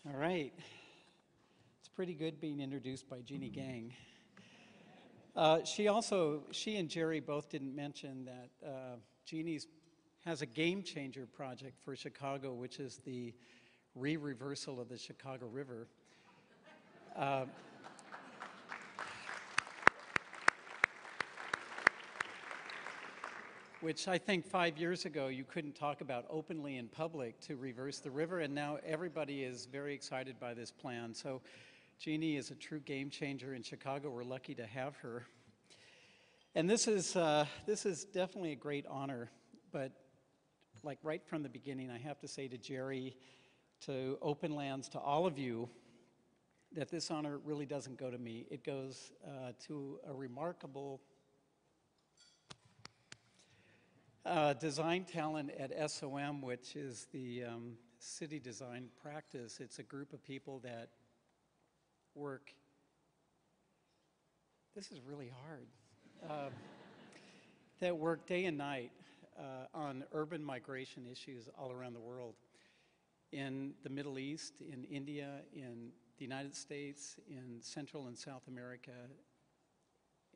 All right. It's pretty good being introduced by Jeannie Gang. She and Jerry both didn't mention that Jeannie has a game changer project for Chicago, which is the reversal of the Chicago River. Which I think 5 years ago you couldn't talk about openly in public to reverse the river, and now everybody is very excited by this plan. So Jeannie is a true game changer in Chicago. We're lucky to have her. And this is definitely a great honor, but like right from the beginning, I have to say to Jerry, to Openlands, to all of you, that this honor really doesn't go to me. It goes to a remarkable design talent at SOM, which is the city design practice. It's a group of people that work, this is really hard, that work day and night on urban migration issues all around the world. In the Middle East, in India, in the United States, in Central and South America,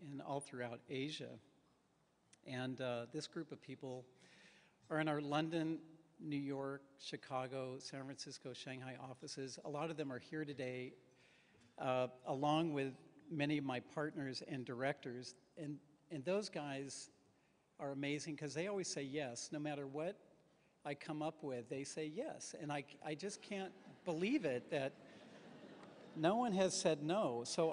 and all throughout Asia. And this group of people are in our London, New York, Chicago, San Francisco, Shanghai offices. A lot of them are here today, along with many of my partners and directors. And those guys are amazing because they always say yes. No matter what I come up with, they say yes. And I just can't believe it that no one has said no. So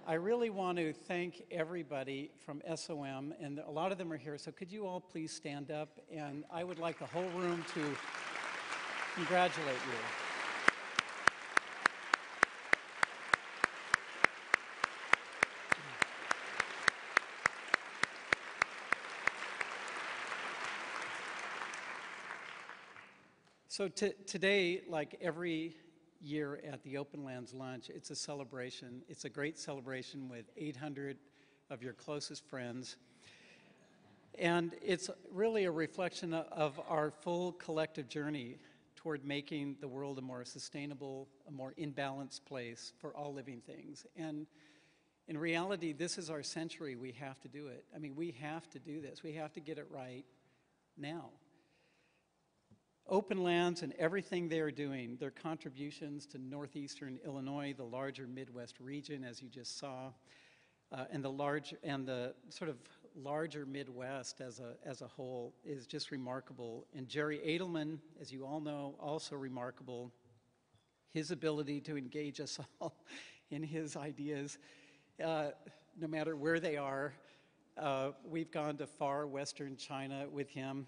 I really want to thank everybody from SOM, and a lot of them are here, so could you all please stand up? And I would like the whole room to congratulate you. So today, like every year at the Openlands lunch, it's a celebration. It's a great celebration with 800 of your closest friends. And it's really a reflection of our full collective journey toward making the world a more sustainable, a more in-balanced place for all living things. And in reality, this is our century. We have to do it. I mean, we have to do this. We have to get it right now. Openlands and everything they're doing, their contributions to northeastern Illinois, the larger Midwest region, as you just saw, and the sort of larger Midwest as a whole is just remarkable. And Jerry Adelman, as you all know, also remarkable. His ability to engage us all in his ideas, no matter where they are. We've gone to far western China with him.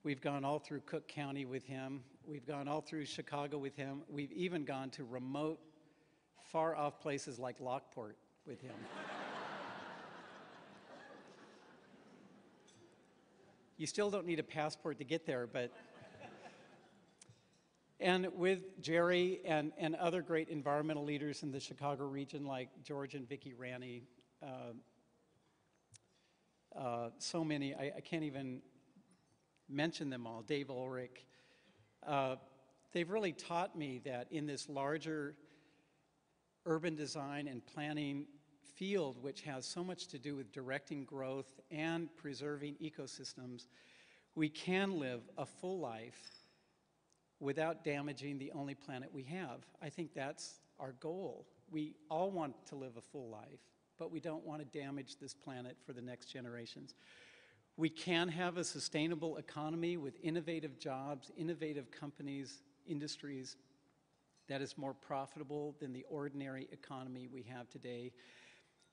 We've gone all through Cook County with him. We've gone all through Chicago with him. We've even gone to remote, far-off places like Lockport with him. You still don't need a passport to get there, but... And with Jerry and other great environmental leaders in the Chicago region like George and Vicki Ranney, so many, I can't even mention them all, Dave Ulrich. They've really taught me that in this larger urban design and planning field, which has so much to do with directing growth and preserving ecosystems, we can live a full life without damaging the only planet we have. I think that's our goal. We all want to live a full life, but we don't want to damage this planet for the next generations. We can have a sustainable economy with innovative jobs, innovative companies, industries that is more profitable than the ordinary economy we have today.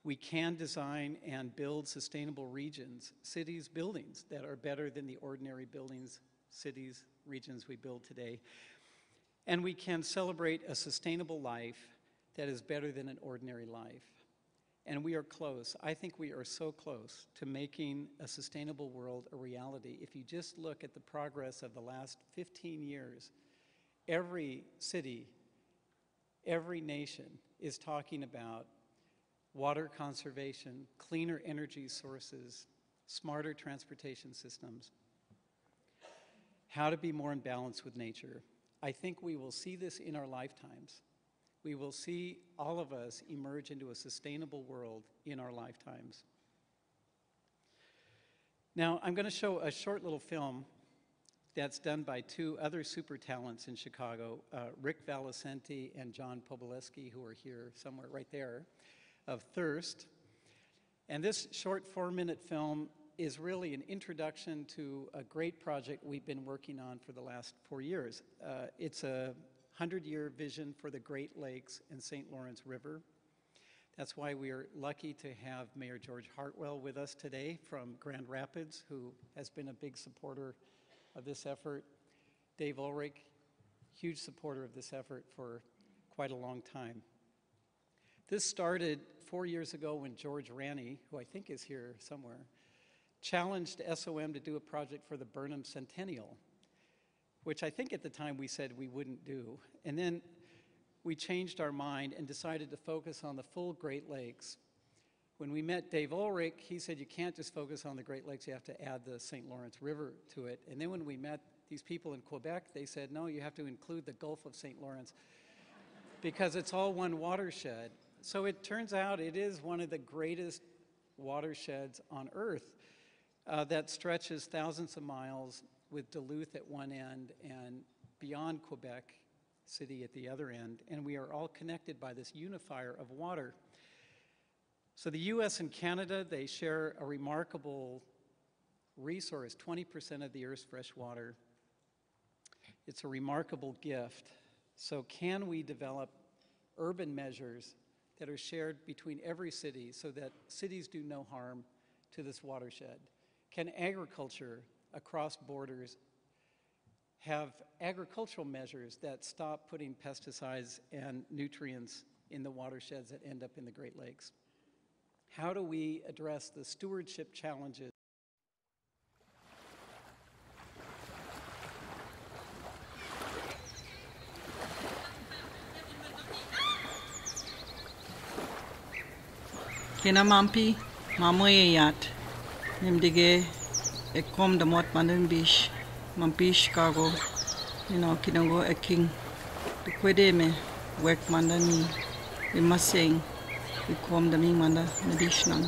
We can design and build sustainable regions, cities, buildings that are better than the ordinary buildings, cities, regions we build today. And we can celebrate a sustainable life that is better than an ordinary life. And we are close. I think we are so close to making a sustainable world a reality. If you just look at the progress of the last 15 years, every city, every nation is talking about water conservation, cleaner energy sources, smarter transportation systems, how to be more in balance with nature. I think we will see this in our lifetimes. We will see all of us emerge into a sustainable world in our lifetimes. Now, I'm going to show a short little film that's done by two other super talents in Chicago, Rick Valicenti and John Poboleski, who are here somewhere right there, of Thirst. And this short 4-minute film is really an introduction to a great project we've been working on for the last 4 years. It's a 100-year vision for the Great Lakes and St. Lawrence River. That's why we are lucky to have Mayor George Hartwell with us today from Grand Rapids, who has been a big supporter of this effort. Dave Ulrich, huge supporter of this effort for quite a long time. This started 4 years ago when George Ranney, who I think is here somewhere, challenged SOM to do a project for the Burnham Centennial, which I think at the time we said we wouldn't do. And then we changed our mind and decided to focus on the full Great Lakes. When we met Dave Ulrich, he said you can't just focus on the Great Lakes, you have to add the St. Lawrence River to it. And then when we met these people in Quebec, they said, no, you have to include the Gulf of St. Lawrence because it's all one watershed. So it turns out it is one of the greatest watersheds on Earth that stretches thousands of miles with Duluth at one end and beyond Quebec City at the other end. And we are all connected by this unifier of water. So the US and Canada, they share a remarkable resource, 20% of the Earth's fresh water. It's a remarkable gift. So can we develop urban measures that are shared between every city so that cities do no harm to this watershed? Can agriculture across borders have agricultural measures that stop putting pesticides and nutrients in the watersheds that end up in the Great Lakes? How do we address the stewardship challenges? Kinamampi, mamoyayat, nimdige, ekom damot mandanbish, mampish cargo, kinango eking, the quedeme, work mandani, we must sing, we kom the ming manda, medishnan,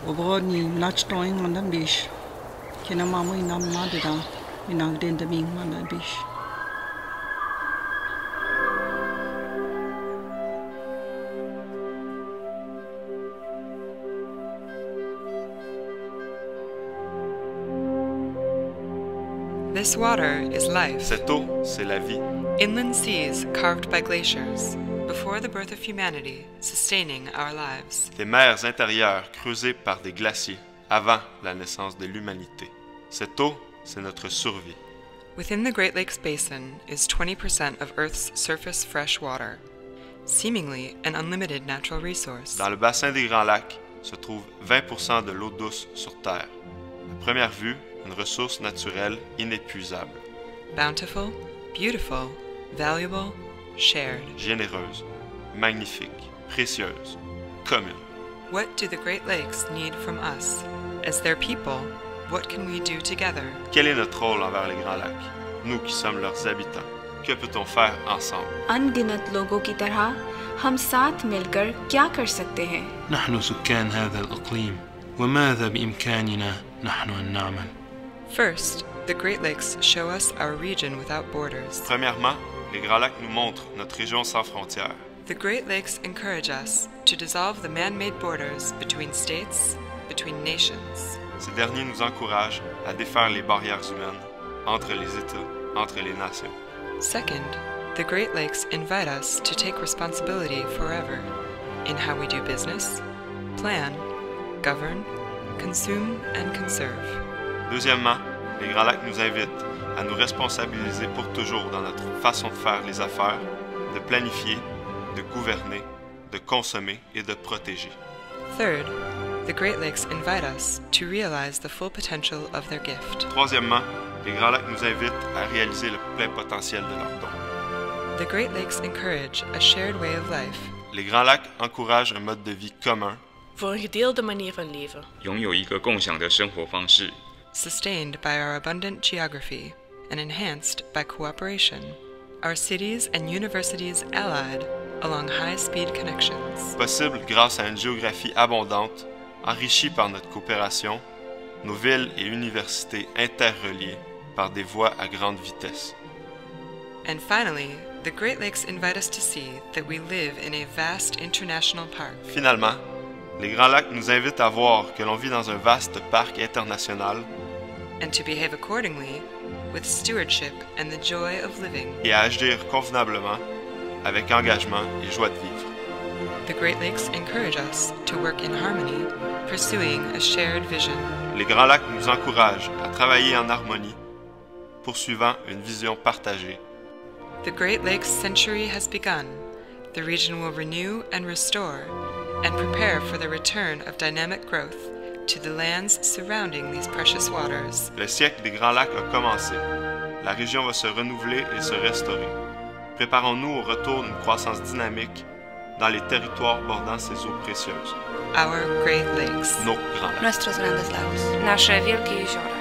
obrodni, nachtoing mandanbish, kinamamoy nam madida, we nagden the ming mandanbish. This water is life. Cette eau, c'est la vie. Inland seas carved by glaciers, before the birth of humanity, sustaining our lives. Des mers intérieures creusées par des glaciers, avant la naissance de l'humanité. Cette eau, c'est notre survie. Within the Great Lakes Basin is 20% of Earth's surface fresh water, seemingly an unlimited natural resource. Dans le bassin des Grands Lacs se trouve 20% de l'eau douce sur Terre. À première vue, une ressource naturelle inépuisable. Bountiful, beautiful, valuable, shared. Généreuse, magnifique, précieuse, commune. What do the Great Lakes need from us? As their people, what can we do together? Quel est notre rôle envers les Grands Lacs, nous qui sommes leurs habitants? Que peut-on faire ensemble? अनगिनत लोगों की तरह हम साथ मिलकर क्या कर सकते हैं? نحن سكان هذا الإقليم وماذا بإمكاننا نحن أن نعمل؟ First, the Great Lakes show us our region without borders. Premièrement, les Grands Lacs nous montrent notre région sans frontières. The Great Lakes encourage us to dissolve the man-made borders between states, between nations. Ces derniers nous encouragent à défaire les barrières humaines entre les États, entre les nations. Second, the Great Lakes invite us to take responsibility forever in how we do business, plan, govern, consume, and conserve. Deuxièmement, les Grands Lacs nous invitent à nous responsabiliser pour toujours dans notre façon de faire les affaires, de planifier, de gouverner, de consommer et de protéger. Third, the Great Lakes invite us to realize the full potential of their gift. Troisièmement, les Grands Lacs nous invitent à réaliser le plein potentiel de leur don. The Great Lakes encourage a shared way of life. Les Grands Lacs encouragent un mode de vie commun. Voor een gedeelde manier van leven. 拥有一个共享的生活方式。 Sustained by our abundant geography and enhanced by cooperation. our cities and universities allied along high-speed connections. Possible grâce à une géographie abondante, enrichie par notre coopération, nos villes et universités interreliées par des voies à grande vitesse. And finally, the Great Lakes invite us to see that we live in a vast international park. Finalement, les Grands Lacs nous invitent à voir que l'on vit dans un vaste parc international And to behave accordingly with stewardship and the joy of living. et à agir convenablement avec engagement et joie de vivre. The Great Lakes encourage us to work in harmony, pursuing a shared vision. Les Grands Lacs nous encouragent à travailler en harmonie, poursuivant une vision partagée. The Great Lakes century has begun. The region will renew and restore and prepare for the return of dynamic growth to the lands surrounding these precious waters. Le siècle des Grands Lacs a commencé. La région va se renouveler et se restaurer. Préparons-nous au retour d'une croissance dynamique dans les territoires bordant ces eaux précieuses. Our Great Lakes. Nos Grands Lacs. Nuestros grandes lagos. Nasze wielkie jeziora.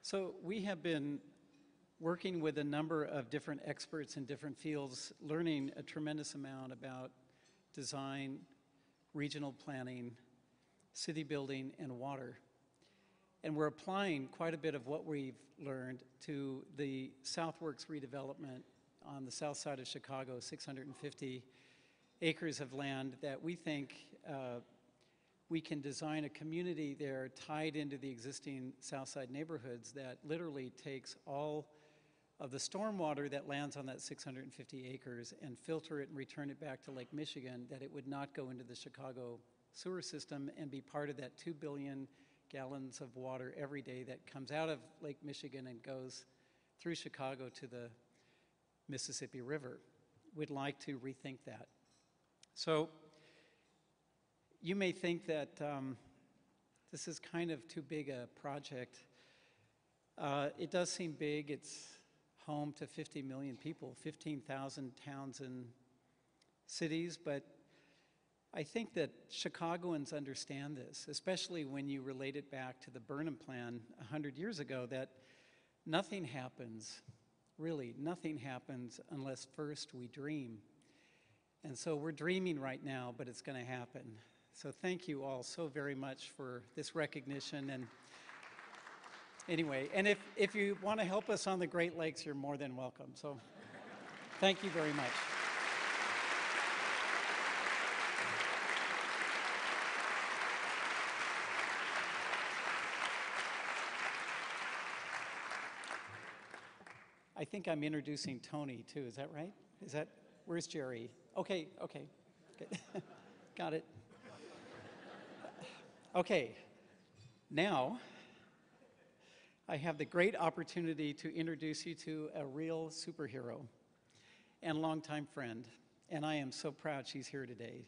So we have been working with a number of different experts in different fields, learning a tremendous amount about design, regional planning, city building, and water. And we're applying quite a bit of what we've learned to the Southworks redevelopment on the south side of Chicago, 650 acres of land that we think we can design a community there tied into the existing Southside neighborhoods that literally takes all of the stormwater that lands on that 650 acres and filter it and return it back to Lake Michigan, that it would not go into the Chicago sewer system and be part of that 2 billion gallons of water every day that comes out of Lake Michigan and goes through Chicago to the Mississippi River. We'd like to rethink that. So you may think that this is kind of too big a project. It does seem big. It's home to 50 million people, 15,000 towns and cities, but I think that Chicagoans understand this, especially when you relate it back to the Burnham Plan 100 years ago, that nothing happens, really, nothing happens unless first we dream. And so we're dreaming right now, but it's going to happen. So thank you all so very much for this recognition. And anyway, and if you want to help us on the Great Lakes, you're more than welcome. So thank you very much. I think I'm introducing Tony too, is that right? Where's Jerry? Okay, good. Got it. Okay, now I have the great opportunity to introduce you to a real superhero and longtime friend, and I am so proud she's here today.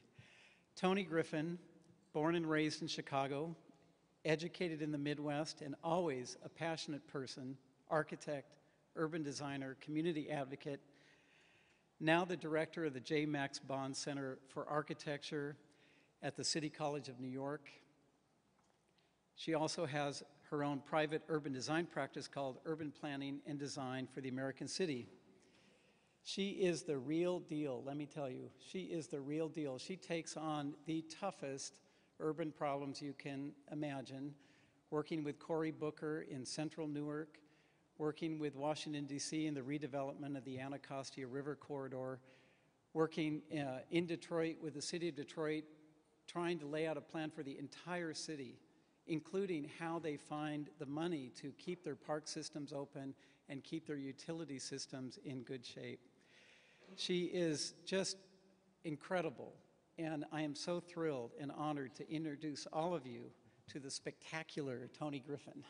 Tony Griffin, born and raised in Chicago, educated in the Midwest, and always a passionate person, architect, urban designer, community advocate, now the director of the J. Max Bond Center for Architecture at the City College of New York. She also has her own private urban design practice called Urban Planning and Design for the American City. She is the real deal, let me tell you. She is the real deal. She takes on the toughest urban problems you can imagine, working with Cory Booker in central Newark, working with Washington, D.C. in the redevelopment of the Anacostia River Corridor, working in Detroit with the city of Detroit, trying to lay out a plan for the entire city, including how they find the money to keep their park systems open and keep their utility systems in good shape. She is just incredible, and I am so thrilled and honored to introduce all of you to the spectacular Tony Griffin.